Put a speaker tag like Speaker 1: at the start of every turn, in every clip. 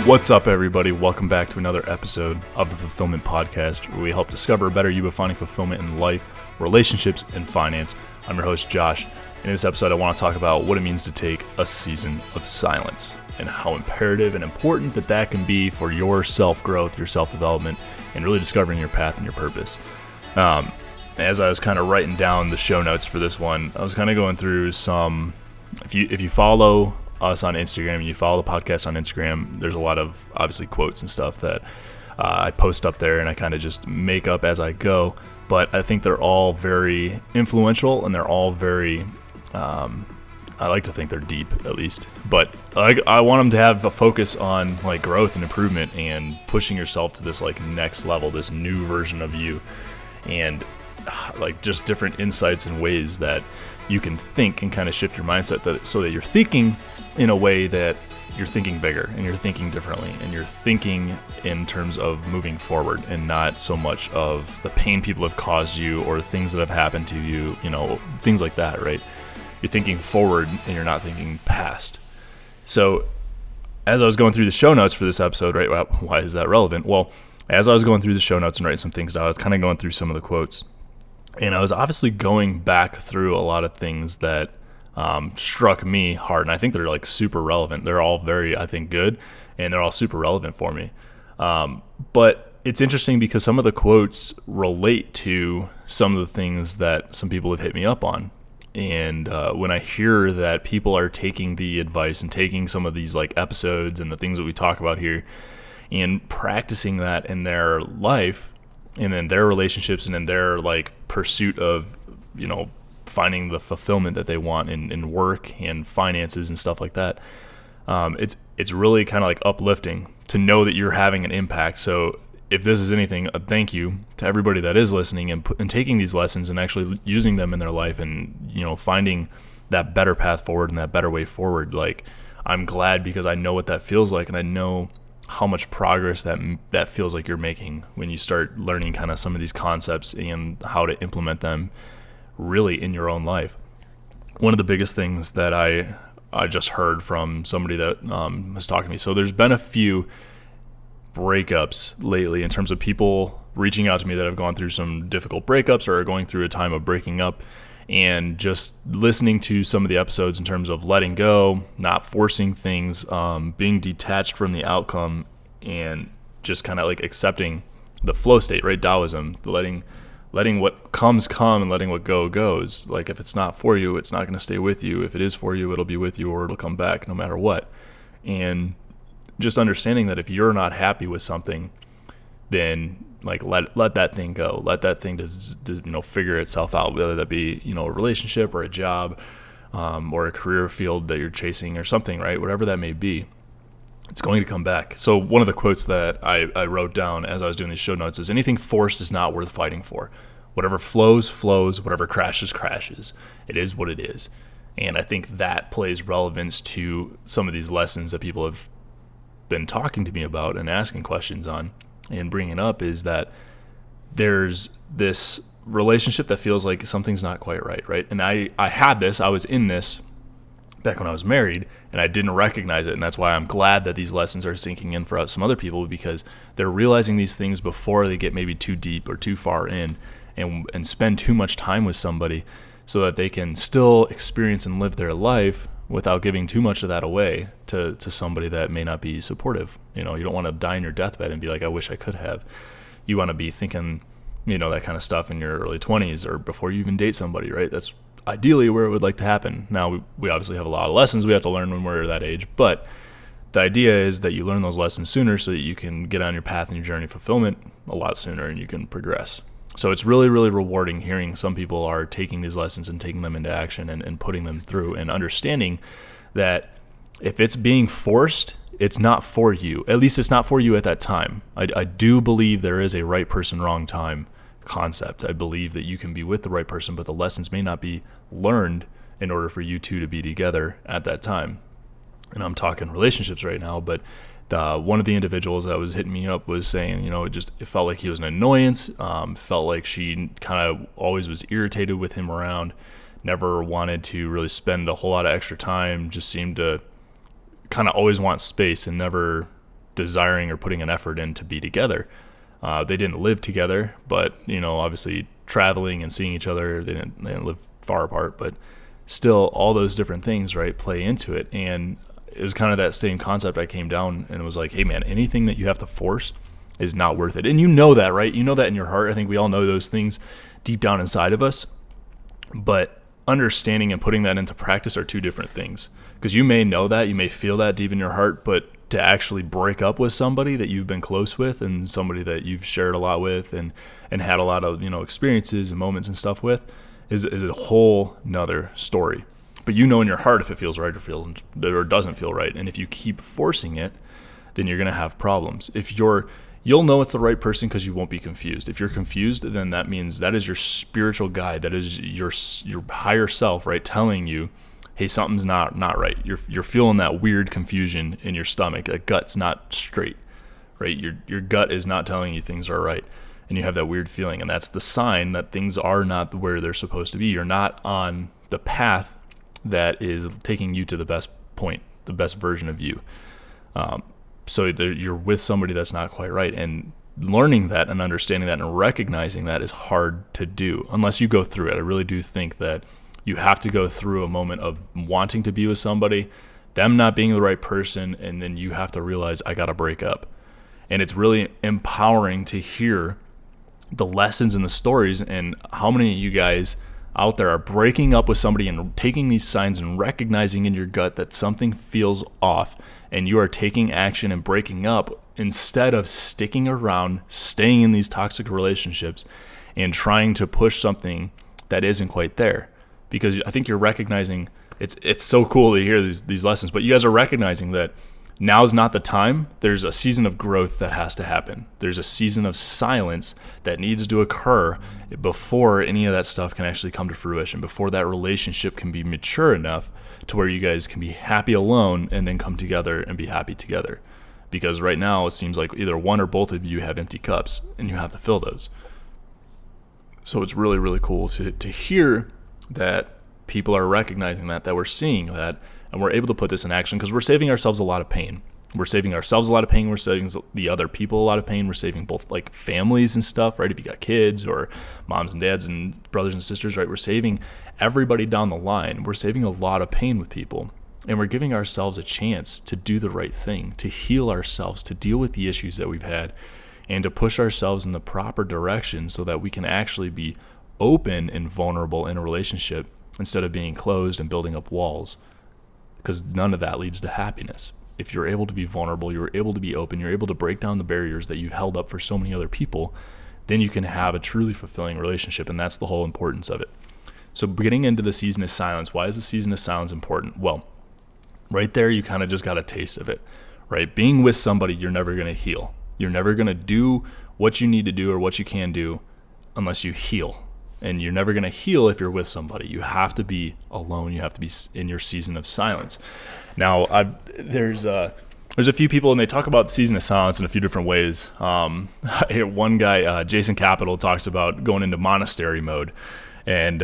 Speaker 1: What's up, everybody? Welcome back to another episode of the Fulfillment Podcast, where we help discover a better you by finding fulfillment in life, relationships, and finance. I'm your host, Josh. In this episode, I want to talk about what it means to take a season of silence and how imperative and important that can be for your self-growth, your self-development, and really discovering your path and your purpose. As I was kind of writing down the show notes for this one, I was kind of going through some. If you follow us on Instagram and you follow the podcast on Instagram, there's a lot of obviously quotes and stuff that I post up there, and I kind of just make up as I go. But I think they're all very influential, and they're all very, I like to think they're deep at least. But I want them to have a focus on like growth and improvement and pushing yourself to this like next level, this new version of you, and like just different insights and ways that you can think and kind of shift your mindset so that you're thinking in a way that you're thinking bigger and you're thinking differently and you're thinking in terms of moving forward and not so much of the pain people have caused you or things that have happened to you, things like that, right? You're thinking forward and you're not thinking past. So as I was going through the show notes for this episode, right, why is that relevant? Well, as I was going through the show notes and writing some things down, I was kind of going through some of the quotes. And I was obviously going back through a lot of things that struck me hard. And I think they're like super relevant. They're all very, I think, good. And they're all super relevant for me. But it's interesting because some of the quotes relate to some of the things that some people have hit me up on. And when I hear that people are taking the advice and taking some of these like episodes and the things that we talk about here and practicing that in their life, and then their relationships and in their like pursuit of, finding the fulfillment that they want in work and finances and stuff like that. It's really kind of like uplifting to know that you're having an impact. So if this is anything, a thank you to everybody that is listening and taking these lessons and actually using them in their life and, finding that better path forward and that better way forward. Like, I'm glad because I know what that feels like, and I know how much progress that feels like you're making when you start learning kind of some of these concepts and how to implement them really in your own life. One of the biggest things that I just heard from somebody that was talking to me. So there's been a few breakups lately in terms of people reaching out to me that have gone through some difficult breakups or are going through a time of breaking up, and just listening to some of the episodes in terms of letting go, not forcing things, being detached from the outcome, and just kind of like accepting the flow state, right? Taoism, letting what comes come and letting what goes. Like, if it's not for you, it's not going to stay with you. If it is for you, it'll be with you, or it'll come back no matter what. And just understanding that if you're not happy with something, then like let that thing go. Let that thing figure itself out, whether that be a relationship or a job, or a career field that you're chasing or something, right? Whatever that may be, it's going to come back. So one of the quotes that I wrote down as I was doing these show notes is, anything forced is not worth fighting for. Whatever flows, whatever crashes. It is what it is. And I think that plays relevance to some of these lessons that people have been talking to me about and asking questions on and bringing up, is that there's this relationship that feels like something's not quite right? And I had this, I was in this back when I was married, and I didn't recognize it. And that's why I'm glad that these lessons are sinking in for some other people, because they're realizing these things before they get maybe too deep or too far in and spend too much time with somebody, so that they can still experience and live their life without giving too much of that away to somebody that may not be supportive. You don't want to die in your deathbed and be like, I wish I could have. You want to be thinking, that kind of stuff in your early 20s or before you even date somebody, right? That's ideally where it would like to happen. Now, we obviously have a lot of lessons we have to learn when we're that age, but the idea is that you learn those lessons sooner so that you can get on your path and your journey of fulfillment a lot sooner and you can progress. So it's really, really rewarding hearing some people are taking these lessons and taking them into action and putting them through, and understanding that if it's being forced, it's not for you. At least it's not for you at that time. I do believe there is a right person, wrong time concept. I believe that you can be with the right person, but the lessons may not be learned in order for you two to be together at that time. And I'm talking relationships right now, but one of the individuals that was hitting me up was saying, it felt like he was an annoyance, felt like she kind of always was irritated with him around, never wanted to really spend a whole lot of extra time, just seemed to kind of always want space and never desiring or putting an effort in to be together. They didn't live together, but obviously traveling and seeing each other, they didn't live far apart, but still all those different things, right, play into it. And it was kind of that same concept. I came down and it was like, hey man, anything that you have to force is not worth it. And you know that, right? You know that in your heart. I think we all know those things deep down inside of us, but understanding and putting that into practice are two different things. Because you may know that, you may feel that deep in your heart, but to actually break up with somebody that you've been close with and somebody that you've shared a lot with and had a lot of experiences and moments and stuff with is a whole nother story. But in your heart if it feels right or doesn't feel right. And if you keep forcing it, then you're going to have problems. You'll know it's the right person because you won't be confused. If you're confused, then that means that is your spiritual guide. That is your higher self, right, telling you, hey, something's not right. You're feeling that weird confusion in your stomach. The gut's not straight, right? Your gut is not telling you things are right, and you have that weird feeling, and that's the sign that things are not where they're supposed to be. You're not on the path that is taking you to the best point, the best version of you. So you're with somebody that's not quite right, and learning that and understanding that and recognizing that is hard to do unless you go through it. I really do think that you have to go through a moment of wanting to be with somebody, them not being the right person, and then you have to realize I got to break up. And it's really empowering to hear the lessons and the stories, and how many of you guys out there are breaking up with somebody and taking these signs and recognizing in your gut that something feels off, and you are taking action and breaking up instead of sticking around, staying in these toxic relationships and trying to push something that isn't quite there. Because I think you're recognizing, it's so cool to hear these lessons, but you guys are recognizing that now's not the time. There's a season of growth that has to happen. There's a season of silence that needs to occur before any of that stuff can actually come to fruition, before that relationship can be mature enough to where you guys can be happy alone and then come together and be happy together. Because right now it seems like either one or both of you have empty cups and you have to fill those. So it's really, really cool to hear that people are recognizing that we're seeing that, and we're able to put this in action because we're saving ourselves a lot of pain. We're saving ourselves a lot of pain. We're saving the other people a lot of pain. We're saving both like families and stuff, right? If you got kids or moms and dads and brothers and sisters, right? We're saving everybody down the line. We're saving a lot of pain with people, and we're giving ourselves a chance to do the right thing, to heal ourselves, to deal with the issues that we've had, and to push ourselves in the proper direction so that we can actually be open and vulnerable in a relationship instead of being closed and building up walls, because none of that leads to happiness. If you're able to be vulnerable, you're able to be open, you're able to break down the barriers that you've held up for so many other people, then you can have a truly fulfilling relationship, and that's the whole importance of it. So getting into the season of silence, why is the season of silence important? Well, right there you kind of just got a taste of it, right? Being with somebody, you're never going to heal. You're never going to do what you need to do or what you can do unless you heal. And you're never going to heal if you're with somebody. You have to be alone. You have to be in your season of silence. Now, there's a few people, and they talk about the season of silence in a few different ways. I hear one guy, Jason Capital, talks about going into monastery mode, and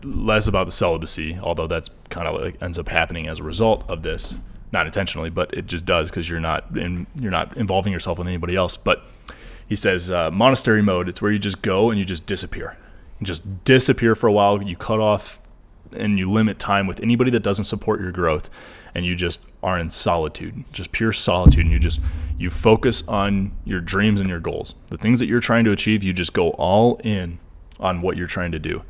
Speaker 1: less about the celibacy, although that's kind of like ends up happening as a result of this, not intentionally, but it just does because you're not involving yourself with anybody else. But he says monastery mode, it's where you just go and you just disappear. Just disappear for a while. You cut off and you limit time with anybody that doesn't support your growth, and you just are in solitude, just pure solitude. And you focus on your dreams and your goals, the things that you're trying to achieve. You just go all in on what you're trying to do.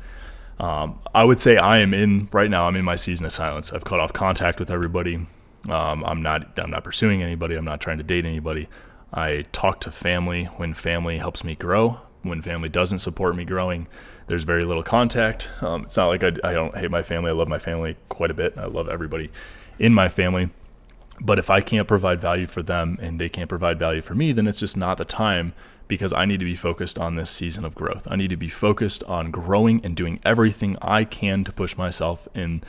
Speaker 1: I would say I'm in my season of silence. I've cut off contact with everybody. I'm not pursuing anybody. I'm not trying to date anybody. I talk to family when family helps me grow. When family doesn't support me growing, there's very little contact. It's not like I don't hate my family. I love my family quite a bit. I love everybody in my family. But if I can't provide value for them and they can't provide value for me, then it's just not the time, because I need to be focused on this season of growth. I need to be focused on growing and doing everything I can to push myself in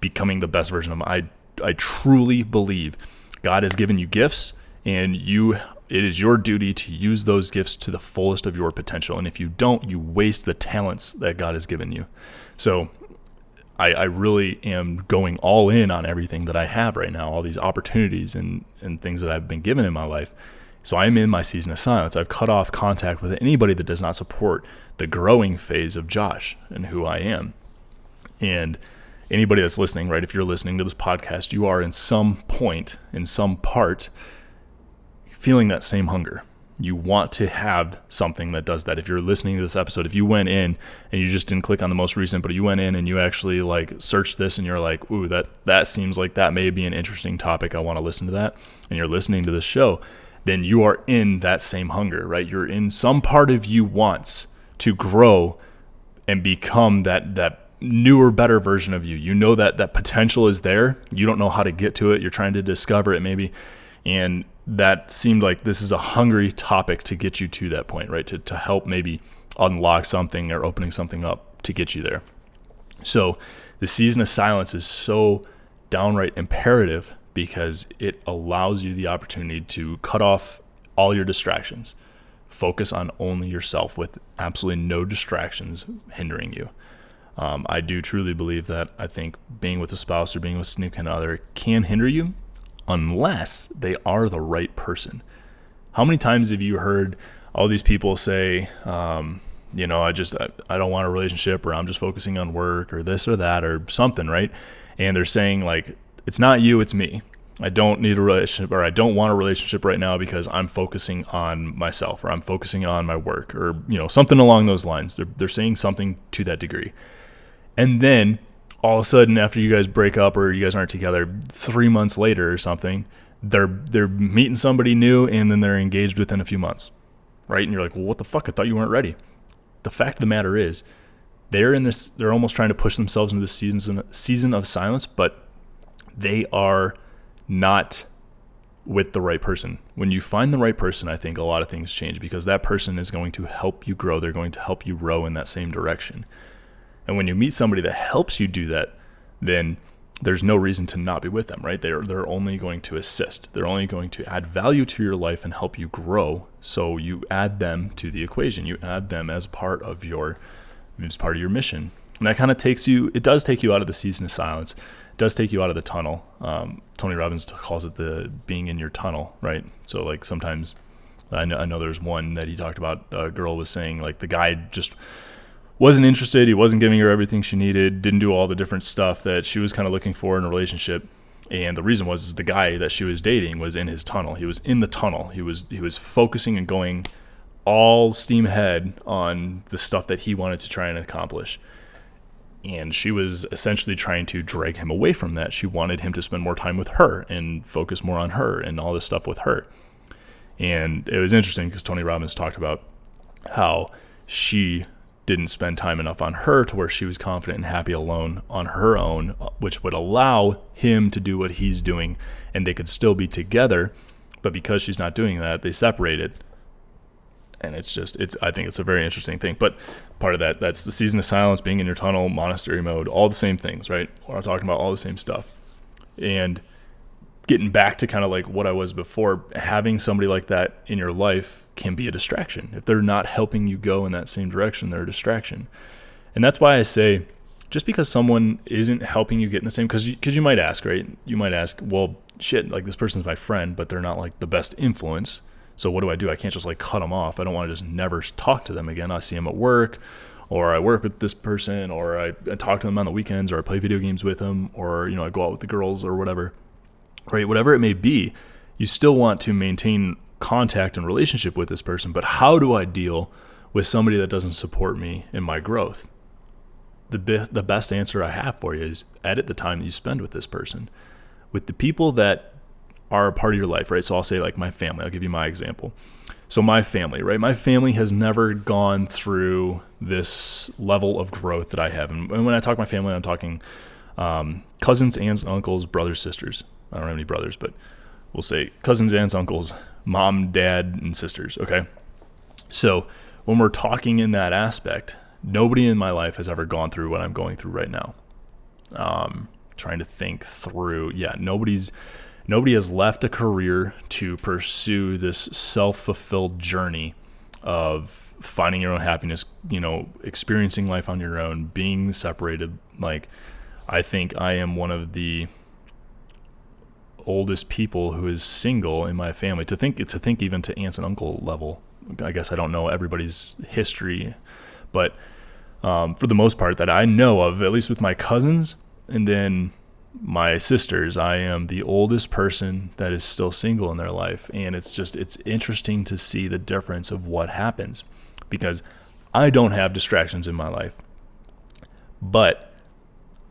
Speaker 1: becoming the best version of me. I truly believe God has given you gifts, and it is your duty to use those gifts to the fullest of your potential. And if you don't, you waste the talents that God has given you. So I really am going all in on everything that I have right now, all these opportunities and things that I've been given in my life. So I'm in my season of silence. I've cut off contact with anybody that does not support the growing phase of Josh and who I am. And anybody that's listening, right, if you're listening to this podcast, you are in some point, in some part, feeling that same hunger. You want to have something that does that. If you're listening to this episode, if you went in and you just didn't click on the most recent, but you went in and you actually like searched this and you're like, ooh, that seems like that may be an interesting topic. I want to listen to that. And you're listening to this show, then you are in that same hunger, right? You're in some part of you wants to grow and become that newer, better version of you. You know that potential is there. You don't know how to get to it. You're trying to discover it maybe. And that seemed like this is a hungry topic to get you to that point, right? To help maybe unlock something or opening something up to get you there. So the season of silence is so downright imperative because it allows you the opportunity to cut off all your distractions. Focus on only yourself with absolutely no distractions hindering you. I do truly believe that I think being with a spouse or being with a significant other can hinder you unless they are the right person. How many times have you heard all these people say, I don't want a relationship, or I'm just focusing on work or this or that or something, right? And they're saying like, it's not you, it's me. I don't need a relationship, or I don't want a relationship right now because I'm focusing on myself, or I'm focusing on my work, or something along those lines. They're saying something to that degree. And then all of a sudden, after you guys break up or you guys aren't together, 3 months later or something, they're meeting somebody new and then they're engaged within a few months, right? And you're like, well, what the fuck? I thought you weren't ready. The fact of the matter is, they're almost trying to push themselves into this season of silence, but they are not with the right person. When you find the right person, I think a lot of things change because that person is going to help you grow. They're going to help you row in that same direction. And when you meet somebody that helps you do that, then there's no reason to not be with them, right? They're only going to assist. They're only going to add value to your life and help you grow. So you add them to the equation. You add them as part of your mission. And that kind of does take you out of the season of silence. It does take you out of the tunnel. Tony Robbins calls it the being in your tunnel, right? So like sometimes I know there's one that he talked about, a girl was saying like the guy just wasn't interested. He wasn't giving her everything she needed, didn't do all the different stuff that she was kind of looking for in a relationship. And the reason was the guy that she was dating was in his tunnel. He was in the tunnel. He was focusing and going all steam ahead on the stuff that he wanted to try and accomplish. And she was essentially trying to drag him away from that. She wanted him to spend more time with her and focus more on her and all this stuff with her. And it was interesting because Tony Robbins talked about how she didn't spend time enough on her to where she was confident and happy alone on her own, which would allow him to do what he's doing and they could still be together. But because she's not doing that, they separated. And I think it's a very interesting thing. But part of that's the season of silence, being in your tunnel, monastery mode, all the same things, right? We're talking about all the same stuff. And getting back to kind of like what I was before, having somebody like that in your life can be a distraction. If they're not helping you go in that same direction, they're a distraction. And that's why I say, just because someone isn't helping you get in the same, because you might ask, right? You might ask, well, shit, like this person's my friend, but they're not like the best influence. So what do? I can't just like cut them off. I don't want to just never talk to them again. I see them at work, or I work with this person, or I talk to them on the weekends, or I play video games with them, or I go out with the girls or whatever. Right, whatever it may be, you still want to maintain contact and relationship with this person, but how do I deal with somebody that doesn't support me in my growth? The best answer I have for you is edit the time that you spend with this person. With the people that are a part of your life, right? So I'll say like my family. I'll give you my example. So my family, right? My family has never gone through this level of growth that I have. And when I talk my family, I'm talking cousins, aunts, uncles, brothers, sisters. I don't have any brothers, but we'll say cousins, aunts, uncles, mom, dad, and sisters, okay? So when we're talking in that aspect, nobody in my life has ever gone through what I'm going through right now. Trying to think through, nobody has left a career to pursue this self-fulfilled journey of finding your own happiness, experiencing life on your own, being separated. Like, I think I am one of the oldest people who is single in my family. To think even to aunts and uncle level. I guess I don't know everybody's history, but for the most part that I know of, at least with my cousins and then my sisters, I am the oldest person that is still single in their life. And it's interesting to see the difference of what happens, because I don't have distractions in my life, but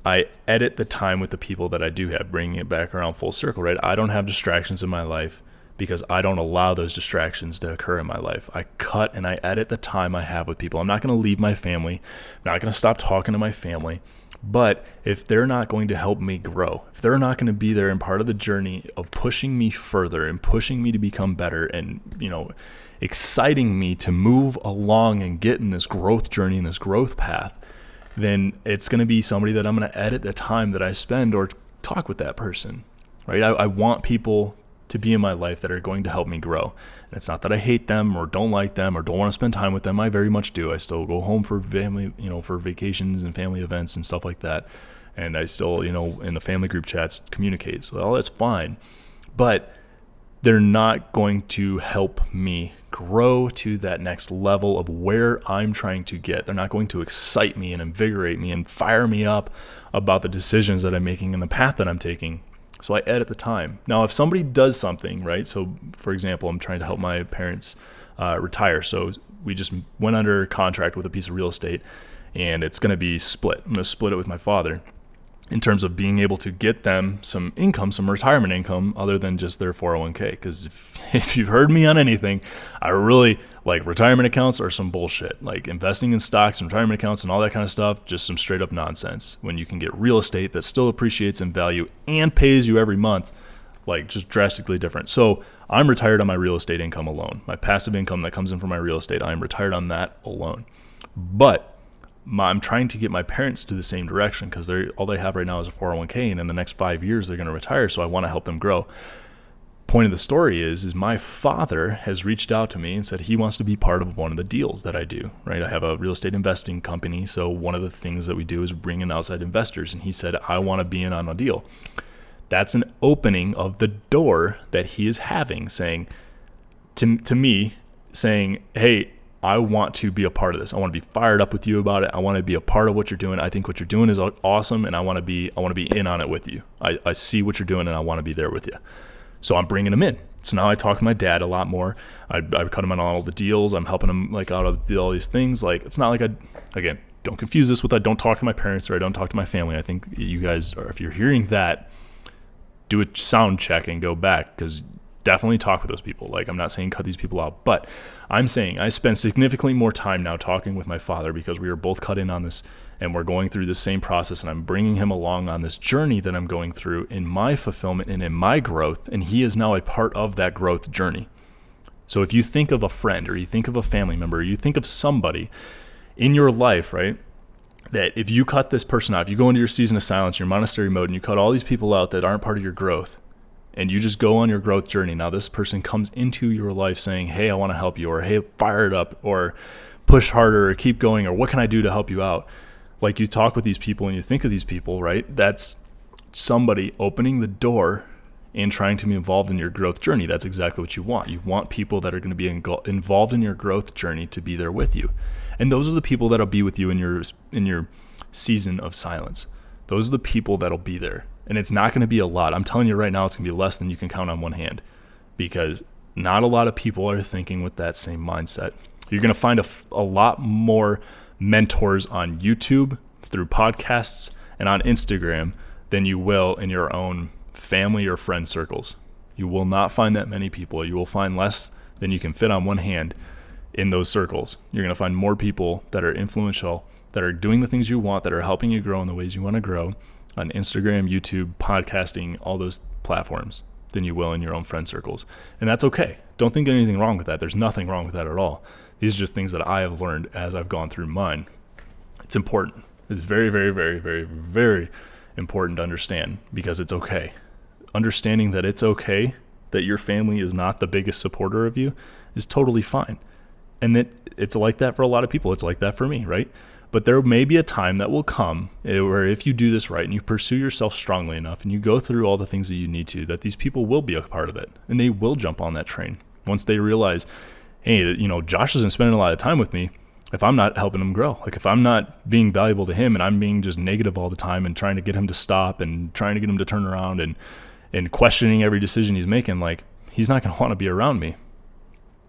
Speaker 1: I edit the time with the people that I do have, bringing it back around full circle, right? I don't have distractions in my life because I don't allow those distractions to occur in my life. I cut and I edit the time I have with people. I'm not going to leave my family. I'm not going to stop talking to my family. But if they're not going to help me grow, if they're not going to be there and part of the journey of pushing me further and pushing me to become better and, exciting me to move along and get in this growth journey and this growth path, then it's going to be somebody that I'm going to edit the time that I spend or talk with that person, right? I want people to be in my life that are going to help me grow. And it's not that I hate them or don't like them or don't want to spend time with them. I very much do. I still go home for family, for vacations and family events and stuff like that. And I still, in the family group chats communicate. So all that's fine. But they're not going to help me grow to that next level of where I'm trying to get. They're not going to excite me and invigorate me and fire me up about the decisions that I'm making and the path that I'm taking. So I edit the time. Now, if somebody does something, right? So, for example, I'm trying to help my parents retire. So we just went under contract with a piece of real estate, and it's going to be split. I'm going to split it with my father in terms of being able to get them some income, some retirement income, other than just their 401k. Because if you've heard me on anything, I really like retirement accounts are some bullshit. Like investing in stocks and retirement accounts and all that kind of stuff, just some straight up nonsense. When you can get real estate that still appreciates in value and pays you every month, like just drastically different. So I'm retired on my real estate income alone. My passive income that comes in from my real estate, I'm retired on that alone. But I'm trying to get my parents to the same direction because all they have right now is a 401k, and in the next 5 years they're going to retire. So I want to help them grow. Point of the story is my father has reached out to me and said he wants to be part of one of the deals that I do, right? I have a real estate investing company. So one of the things that we do is bring in outside investors. And he said, I want to be in on a deal. That's an opening of the door that he is having, saying to me, saying, hey, I want to be a part of this. I want to be fired up with you about it. I want to be a part of what you're doing. I think what you're doing is awesome, and I want to be in on it with you. I see what you're doing, and I want to be there with you. So I'm bringing him in. So now I talk to my dad a lot more. I cut him on all the deals. I'm helping him out of all these things. It's not like again, don't confuse this with I don't talk to my parents or I don't talk to my family. I think you guys, if you're hearing that, do a sound check and go back, because definitely talk with those people. I'm not saying cut these people out, but I'm saying I spend significantly more time now talking with my father because we are both cut in on this and we're going through the same process, and I'm bringing him along on this journey that I'm going through in my fulfillment and in my growth, and he is now a part of that growth journey. So if you think of a friend or you think of a family member, or you think of somebody in your life, right, that if you cut this person out, if you go into your season of silence, your monastery mode, and you cut all these people out that aren't part of your growth, and you just go on your growth journey. Now this person comes into your life saying, hey, I want to help you, or hey, fire it up, or push harder, or keep going, or what can I do to help you out? You talk with these people and you think of these people, right? That's somebody opening the door and trying to be involved in your growth journey. That's exactly what you want. You want people that are going to be involved in your growth journey to be there with you. And those are the people that'll be with you in your season of silence. Those are the people that'll be there. And it's not going to be a lot. I'm telling you right now, it's going to be less than you can count on one hand, because not a lot of people are thinking with that same mindset. You're going to find a lot more mentors on YouTube, through podcasts, and on Instagram than you will in your own family or friend circles. You will not find that many people. You will find less than you can fit on one hand in those circles. You're going to find more people that are influential, that are doing the things you want, that are helping you grow in the ways you want to grow on Instagram, YouTube, podcasting, all those platforms, than you will in your own friend circles. And that's okay. Don't think anything wrong with that. There's nothing wrong with that at all. These are just things that I have learned as I've gone through mine. It's important. It's very, very, very, very, very important to understand, because it's okay. Understanding that it's okay that your family is not the biggest supporter of you is totally fine. And that it's like that for a lot of people. It's like that for me, right? But there may be a time that will come where if you do this right and you pursue yourself strongly enough and you go through all the things that you need to, that these people will be a part of it and they will jump on that train once they realize, hey, Josh isn't spending a lot of time with me if I'm not helping him grow. Like if I'm not being valuable to him and I'm being just negative all the time and trying to get him to stop and trying to get him to turn around and questioning every decision he's making, like he's not going to want to be around me.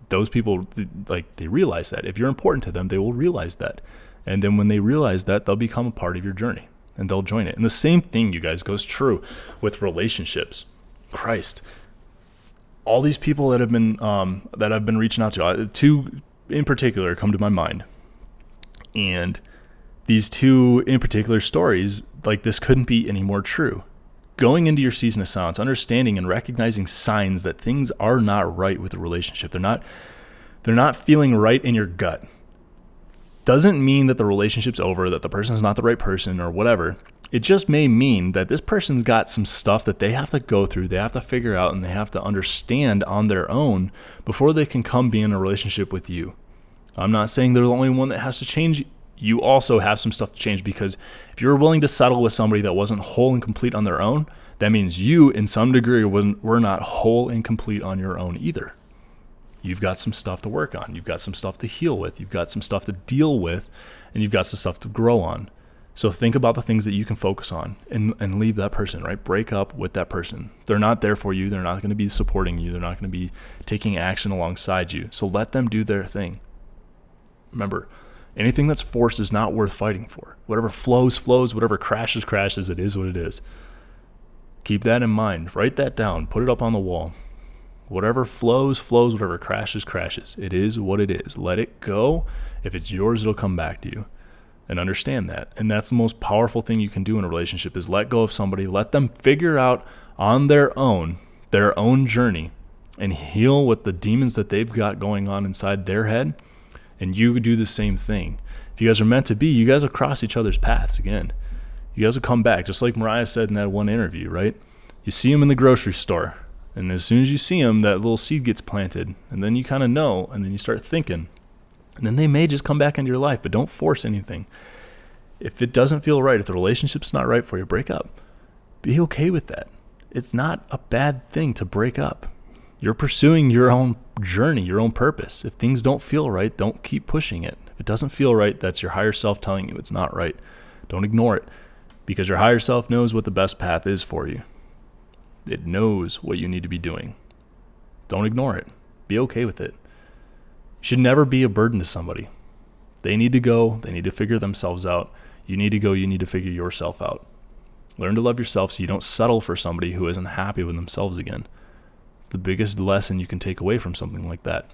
Speaker 1: Those people, like, they realize that. If you're important to them, they will realize that. And then when they realize that, they'll become a part of your journey and they'll join it. And the same thing, you guys, goes true with relationships. Christ. All these people that have been that I've been reaching out to, two in particular come to my mind. And these two in particular stories, like, this couldn't be any more true. Going into your season of silence, understanding and recognizing signs that things are not right with a relationship. They're not feeling right in your gut. Doesn't mean that the relationship's over, that the person's not the right person or whatever. It just may mean that this person's got some stuff that they have to go through, they have to figure out, and they have to understand on their own before they can come be in a relationship with you. I'm not saying they're the only one that has to change. You also have some stuff to change, because if you're willing to settle with somebody that wasn't whole and complete on their own, that means you, in some degree, were not whole and complete on your own either. You've got some stuff to work on. You've got some stuff to heal with. You've got some stuff to deal with, and you've got some stuff to grow on. So think about the things that you can focus on and leave that person, right? Break up with that person. They're not there for you. They're not going to be supporting you. They're not going to be taking action alongside you. So let them do their thing. Remember, anything that's forced is not worth fighting for. Whatever flows, flows. Whatever crashes, crashes. It is what it is. Keep that in mind. Write that down. Put it up on the wall. Whatever flows, flows. Whatever crashes, crashes. It is what it is. Let it go. If it's yours, it'll come back to you. And understand that. And that's the most powerful thing you can do in a relationship, is let go of somebody. Let them figure out on their own journey, and heal with the demons that they've got going on inside their head. And you do the same thing. If you guys are meant to be, you guys will cross each other's paths again. You guys will come back, just like Mariah said in that one interview, right? You see them in the grocery store, and as soon as you see them, that little seed gets planted, and then you kind of know, and then you start thinking, and then they may just come back into your life, but don't force anything. If it doesn't feel right, if the relationship's not right for you, break up. Be okay with that. It's not a bad thing to break up. You're pursuing your own journey, your own purpose. If things don't feel right, don't keep pushing it. If it doesn't feel right, that's your higher self telling you it's not right. Don't ignore it, because your higher self knows what the best path is for you. It knows what you need to be doing. Don't ignore it. Be okay with it. You should never be a burden to somebody. They need to go. They need to figure themselves out. You need to go. You need to figure yourself out. Learn to love yourself so you don't settle for somebody who isn't happy with themselves again. It's the biggest lesson you can take away from something like that.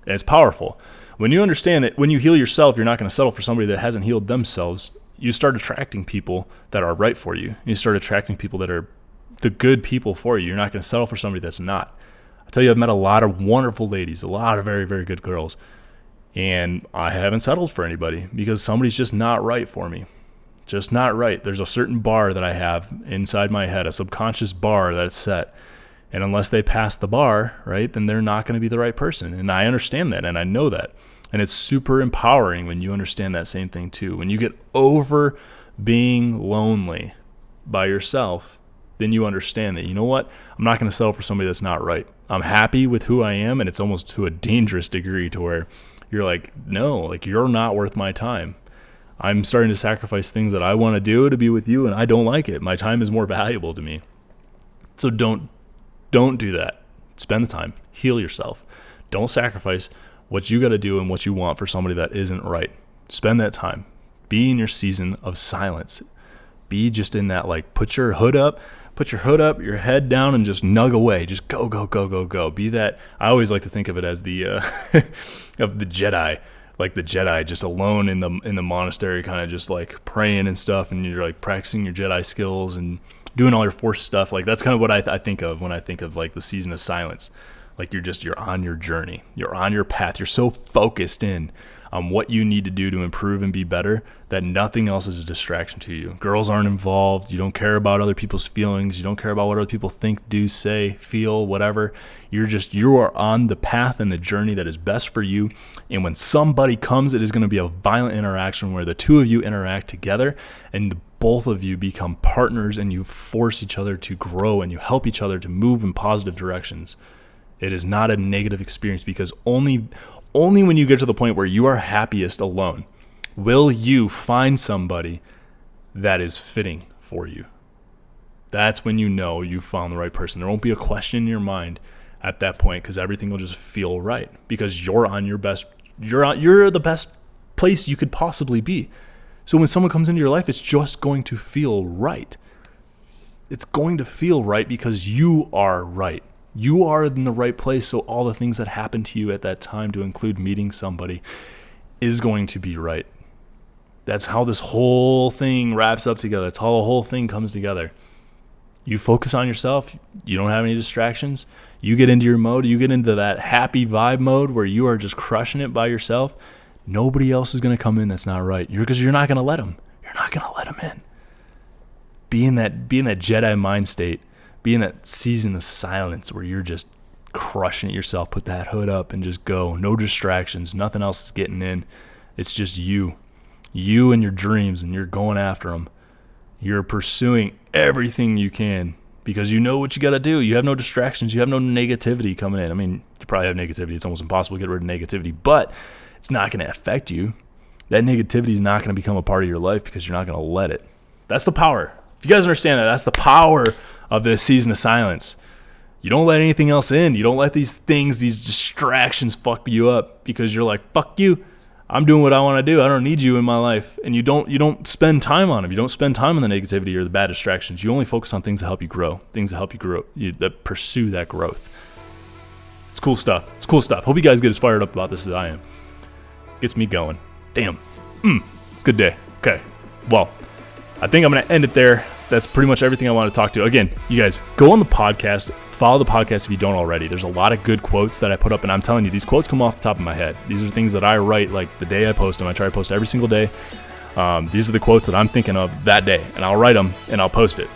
Speaker 1: And it's powerful. When you understand that when you heal yourself, you're not going to settle for somebody that hasn't healed themselves, you start attracting people that are right for you. You start attracting people that are the good people for you. You're not going to settle for somebody that's not. I tell you, I've met a lot of wonderful ladies, a lot of very, very good girls, and I haven't settled for anybody because somebody's just not right for me. Just not right. There's a certain bar that I have inside my head, a subconscious bar that's set. And unless they pass the bar, right, then they're not going to be the right person. And I understand that, and I know that. And it's super empowering when you understand that same thing too. When you get over being lonely by yourself, then you understand that, you know what, I'm not going to settle for somebody that's not right. I'm happy with who I am, and it's almost to a dangerous degree to where you're like, no, like, you're not worth my time. I'm starting to sacrifice things that I want to do to be with you, and I don't like it. My time is more valuable to me. So don't do that. Spend the time. Heal yourself. Don't sacrifice what you got to do and what you want for somebody that isn't right. Spend that time. Be in your season of silence. Be just in that, like, put your hood up, your head down, and just nug away. Just go, go, go, go, go. Be that. I always like to think of it as the of the Jedi, like the Jedi just alone in the monastery, kind of just like praying and stuff, and you're like practicing your Jedi skills and doing all your Force stuff. Like, that's kind of what I think of when I think of like the season of silence. Like, you're on your journey. You're on your path. You're so focused in on what you need to do to improve and be better, that nothing else is a distraction to you. Girls aren't involved. You don't care about other people's feelings. You don't care about what other people think, do, say, feel, whatever. You are on the path and the journey that is best for you. And when somebody comes, it is going to be a violent interaction where the two of you interact together and both of you become partners and you force each other to grow and you help each other to move in positive directions. It is not a negative experience, because only when you get to the point where you are happiest alone will you find somebody that is fitting for you. That's when you know you found the right person. There won't be a question in your mind at that point, because everything will just feel right, because you're the best place you could possibly be. So when someone comes into your life, it's just going to feel right. It's going to feel right because you are right. You are in the right place, so all the things that happen to you at that time, to include meeting somebody, is going to be right. That's how this whole thing wraps up together. That's how the whole thing comes together. You focus on yourself. You don't have any distractions. You get into your mode. You get into that happy vibe mode where you are just crushing it by yourself. Nobody else is going to come in that's not right. Because you're not going to let them. You're not going to let them in. Be in that Jedi mind state. Be in that season of silence where you're just crushing it yourself. Put that hood up and just go. No distractions. Nothing else is getting in. It's just you. You and your dreams, and you're going after them. You're pursuing everything you can because you know what you got to do. You have no distractions. You have no negativity coming in. I mean, you probably have negativity. It's almost impossible to get rid of negativity, but it's not going to affect you. That negativity is not going to become a part of your life because you're not going to let it. That's the power. If you guys understand that, that's the power of this season of silence. You don't let anything else in. You don't let these things, these distractions fuck you up because you're like, fuck you. I'm doing what I want to do. I don't need you in my life. And you don't spend time on them. You don't spend time on the negativity or the bad distractions. You only focus on things that help you grow, that pursue that growth. It's cool stuff. Hope you guys get as fired up about this as I am. Gets me going. Damn. It's a good day. Okay. Well, I think I'm going to end it there. That's pretty much everything I want to talk to. Again, you guys, go on the podcast. Follow the podcast if you don't already. There's a lot of good quotes that I put up, and I'm telling you, these quotes come off the top of my head. These are things that I write like the day I post them. I try to post every single day. These are the quotes that I'm thinking of that day, and I'll write them and I'll post it.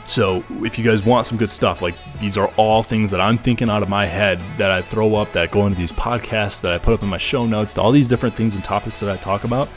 Speaker 1: So if you guys want some good stuff, like these are all things that I'm thinking out of my head that I throw up, that go into these podcasts, that I put up in my show notes. All these different things and topics that I talk about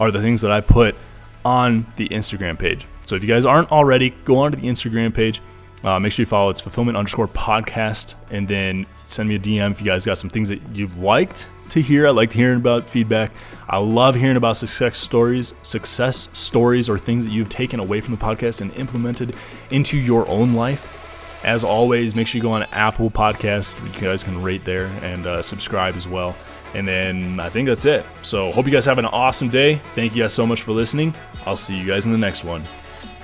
Speaker 1: are the things that I put on the Instagram page. So if you guys aren't already, go on to the Instagram page. Make sure you follow. It's fulfillment_podcast. And then send me a DM if you guys got some things that you've liked to hear. I like hearing about feedback. I love hearing about success stories or things that you've taken away from the podcast and implemented into your own life. As always, make sure you go on Apple Podcasts. You guys can rate there and subscribe as well. And then I think that's it. So hope you guys have an awesome day. Thank you guys so much for listening. I'll see you guys in the next one.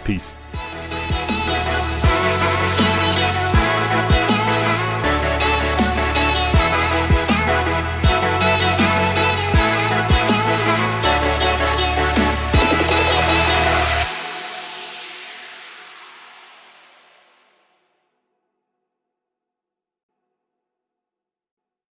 Speaker 1: Peace.